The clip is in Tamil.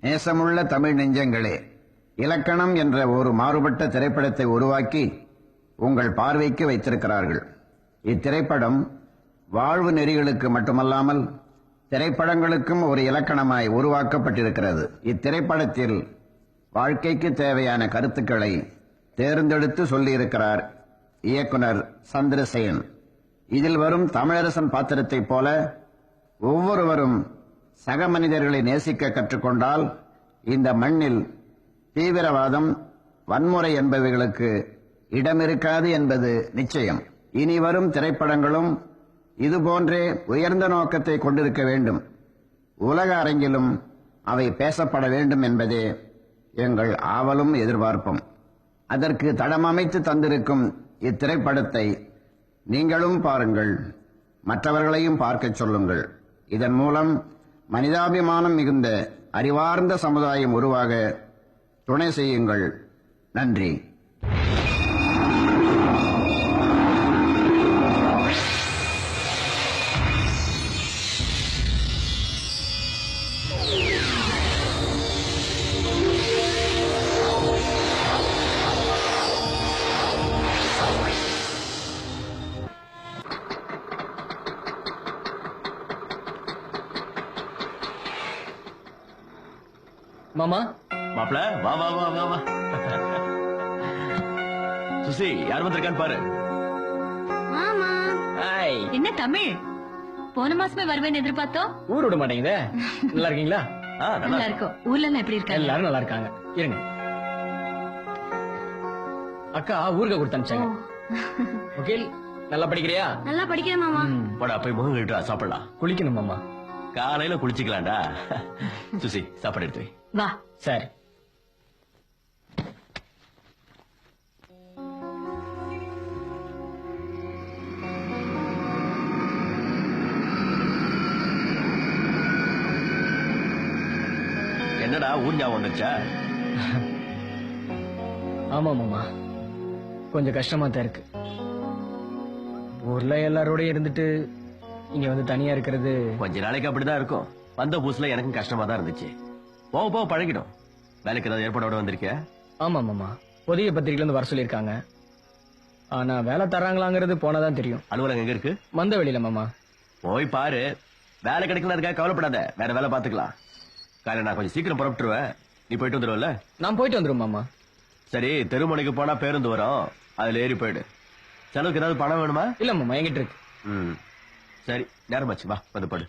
நேசமுள்ள தமிழ் நெஞ்சங்களே, இலக்கணம் என்ற ஒரு மாறுபட்ட திரைப்படத்தை உருவாக்கி உங்கள் பார்வைக்கு வைத்திருக்கிறார்கள். இத்திரைப்படம் வாழ்வு நெறிகளுக்கு மட்டுமல்லாமல் திரைப்படங்களுக்கும் ஒரு இலக்கணமாய் உருவாக்கப்பட்டிருக்கிறது. இத்திரைப்படத்தில் வாழ்க்கைக்கு தேவையான கருத்துக்களை தேர்ந்தெடுத்து சொல்லியிருக்கிறார் இயக்குனர் சந்திரசேன். இதில் வரும் தமிழரசன் பாத்திரத்தைப் போல ஒவ்வொருவரும் சக மனிதர்களை நேசிக்க கற்றுக்கொண்டால் இந்த மண்ணில் தீவிரவாதம், வன்முறை என்பவைகளுக்கு இடமிருக்காது என்பது நிச்சயம். இனி வரும் திரைப்படங்களும் இதுபோன்றே உயர்ந்த நோக்கத்தை கொண்டிருக்க வேண்டும். உலக அரங்கிலும் அவை பேசப்பட வேண்டும் என்பதே எங்கள் ஆவலும் எதிர்பார்ப்பும். அதற்கு தடமமைத்து தந்திருக்கும் இத்திரைப்படத்தை நீங்களும் பாருங்கள், மற்றவர்களையும் பார்க்கச் சொல்லுங்கள். இதன் மூலம் மனிதாபிமானம் மிகுந்த அறிவார்ந்த சமுதாயம் உருவாக துணை செய்யுங்கள். நன்றி. மாமா, மாப்பிள, வா வா வா வா வா. சுசி, யார் வந்திருக்கான்னு பாரு. ஆமா. ஹாய். என்ன தமிழ், போன மாசமே வருவேன்னு எதிர்பார்த்தோம். ஊர் விட மாட்டேங்குதே. நல்லா இருக்கீங்களா? நல்லா இருக்கும். ஊர்ல எல்லாம் எப்படி இருக்காங்க? எல்லாரும் நல்லா இருக்காங்க. இருங்க. அக்கா ஊருக்கு கொடுத்து அனுப்பிச்சாங்க. ஓகே, நல்லா படிக்கிறியா? நல்லா படிக்கிறேன் மாமா. போடா போய் முகம் கழுவிட்டு வா, சாப்பிடலாம். குளிக்கணும் மாமா. காலையில குளிச்சுக்கலாம்டா. சுசி, சாப்பாடு எடுத்து வை. வா. சரி. என்னடா ஊர் ஞாபகம் வந்துச்சா? ஆமா மாமா, கொஞ்சம் கஷ்டமா தான் இருக்கு. ஊர்ல எல்லாரோடய இருந்துட்டு இங்க வந்து தனியா இருக்கிறது கொஞ்ச நாளைக்கு அப்படிதான் இருக்கும். வந்த புதுசுல எனக்கும் கஷ்டமா தான் இருந்துச்சு. போக போக பழகிடும். வேலைக்கு ஏதாவது ஏற்பாடோட வந்திருக்கியா? ஆமா மாமா, புதிய பத்திரிகைல இருந்து வர சொல்லிருக்காங்க. ஆனா வேலை தராங்களாங்கிறது போனதான் தெரியும். அலுவலகம் எங்க இருக்கு? மந்தவெளியில மாமா. போய் பாரு. வேலை கிடைக்கல, அதுக்காக கவலைப்படாத. வேற வேலை பாத்துக்கலாம். காலையில நான் கொஞ்சம் சீக்கிரம் புறப்பட்டுருவேன். நீ போயிட்டு வந்துருவல? நான் போயிட்டு வந்துரும் மாமா. சரி, தெருமுனைக்கு போனா பேருந்து வரும், அதுல ஏறி போயிடு. செலவுக்கு ஏதாவது பணம் வேணுமா? இல்ல மாமா, என்கிட்ட இருக்கு. சரி, நேரமாச்சு, வா வந்து படு.